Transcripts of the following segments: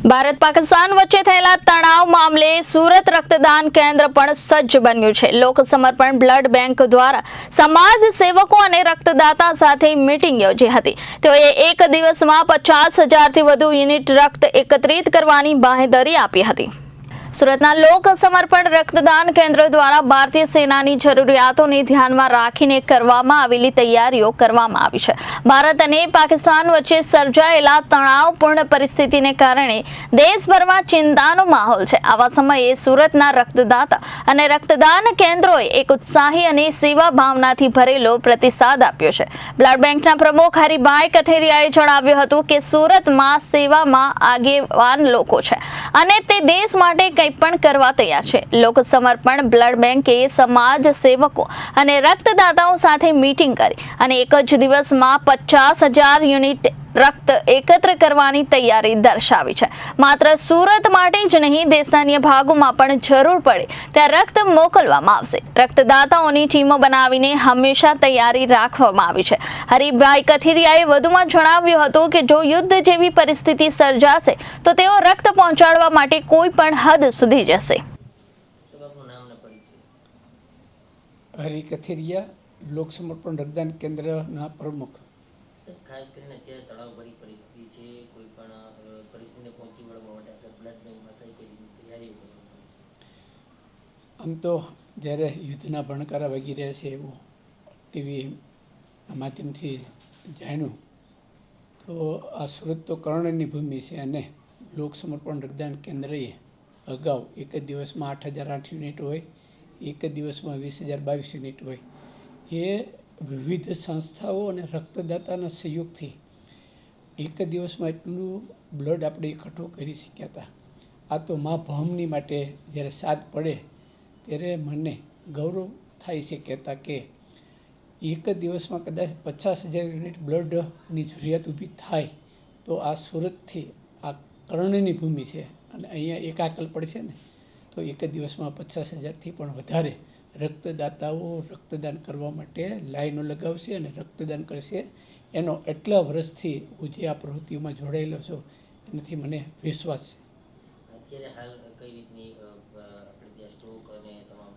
ભારત પાકિસ્તાન વચ્ચે થયેલા તણાવ મામલે સુરત રક્તદાન કેન્દ્ર પણ સજ્જ બન્યું છે। લોક સમર્પણ બ્લડ બેંક દ્વારા સમાજ સેવકો અને રક્તદાતા સાથે મીટિંગ યોજી હતી। તેઓએ એક દિવસમાં 50,000થી વધુ યુનિટ રક્ત એકત્રિત કરવાની બાંહેધરી આપી હતી। સુરતના લોક સમર્પણ રક્તદાન કેન્દ્ર દ્વારા ભારતીય સેનાની જરૂરિયાતોને ધ્યાનમાં રાખીને કરવામાં આવેલી તૈયારીઓ કરવામાં આવી છે। ભારત અને પાકિસ્તાન વચ્ચે સર્જાયેલા તણાવપૂર્ણ પરિસ્થિતિને કારણે દેશભરમાં ચિંતાનો માહોલ છે। આવા સમયે સુરતના રક્તદાતા અને રક્તદાન કેન્દ્રોએ એક ઉત્સાહી અને સેવા ભાવનાથી ભરેલો પ્રતિસાદ આપ્યો છે। બ્લડ બેંકના પ્રમુખ હરિભાઈ કથિરિયાએ જણાવ્યું હતું કે સુરતમાં સેવામાં આગેવાન લોકો છે અને તે દેશ માટે પણ કરવા તૈયાર છે। લોક સમર્પણ બ્લડ બેંકે સમાજ સેવકો અને રક્તદાતાઓ સાથે મીટિંગ કરી અને એક જ દિવસમાં 50,000 યુનિટ રક્ત એકત્ર કરવાની તૈયારી દર્શાવી છે। માત્ર સુરત માટે જ નહીં, દેશના અન્ય ભાગોમાં પણ જરૂર પડે ત્યાં રક્ત મોકલવામાં આવશે। રક્તદાતાઓની ટીમો બનાવીને હંમેશા તૈયારી રાખવામાં આવી છે। હરિભાઈ કથિરિયાએ વધુમાં જણાવ્યું હતું કે જો યુદ્ધ જેવી પરિસ્થિતિ સર્જાશે તો તેઓ રક્ત પહોંચાડવા માટે કોઈ પણ હદ સુધી જશે। હરિ કથિરિયા, લોક સમર્પણ રક્તદાન કેન્દ્રના પ્રમુખ। ખાસ કરીને અત્યારે તણાવભરી પરિસ્થિતિ છે, કોઈ પણ પરિસ્થિતિને પહોંચી વળવા માટે આપણે બ્લડ બેંકમાં કઈ કઈ તૈયારીઓ કરવી? આમ તો જ્યારે યુદ્ધના ભણકારા વાગી રહ્યા છે એવું ટીવી માધ્યમથી જાણ્યું, તો આ સુરત તો કર્ણની ભૂમિ છે અને લોક સમર્પણ રક્તદાન કેન્દ્રએ અગાઉ એક જ દિવસમાં 8,008 યુનિટ હોય, એક જ દિવસમાં 20,022 યુનિટ હોય, એ વિવિધ સંસ્થાઓ અને રક્તદાતાના સહયોગથી એક જ દિવસમાં એટલું બ્લડ આપણે એકઠું કરી શક્યા હતા। આ તો મા ભૌમની માટે જ્યારે સાથ પડે ત્યારે મને ગૌરવ થાય છે કહેતા કે એક જ દિવસમાં કદાચ 50,000 યુનિટ બ્લડની જરૂરિયાત ઊભી થાય તો આ સુરતથી આ કર્ણની ભૂમિ છે અને અહીંયા એકાકલ પડશે ને તો એક જ દિવસમાં 50,000થી પણ વધારે રક્તદાતાઓ રક્તદાન કરવા માટે લાઈનો લગાવશે અને રક્તદાન કરશે। એનો એટલા વર્ષથી હું જે આ પ્રવૃત્તિઓમાં જોડાયેલો છું એનાથી મને વિશ્વાસ છે। અત્યારે હાલ કઈ રીતની આપણે ત્યાં સ્ટોક અને તમામ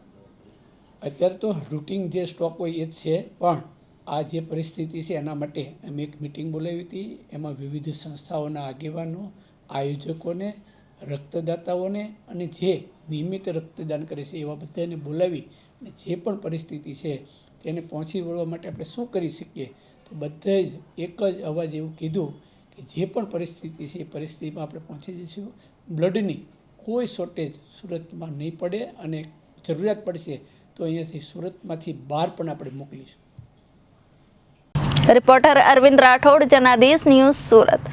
અત્યારે તો રૂટિન જે સ્ટોક હોય એ જ છે, પણ આ જે પરિસ્થિતિ છે એના માટે અમે એક મિટિંગ બોલાવી હતી। એમાં વિવિધ સંસ્થાઓના આગેવાનો, આયોજકોને, રક્તદાતાઓને અને જે નિયમિત રક્તદાન કરે છે એવા બધાને બોલાવી અને જે પણ પરિસ્થિતિ છે તેને પહોંચી વળવા માટે આપણે શું કરી શકીએ, તો બધે જ એક જ અવાજ એવું કીધું કે જે પણ પરિસ્થિતિ છે એ પરિસ્થિતિમાં આપણે પહોંચી જઈશું। બ્લડની કોઈ શોર્ટેજ સુરતમાં નહીં પડે અને જરૂરિયાત પડશે તો અહીંયાથી સુરતમાંથી બહાર પણ આપણે મોકલીશું। Reporter Arvind Rathod, Janadesh news, Surat.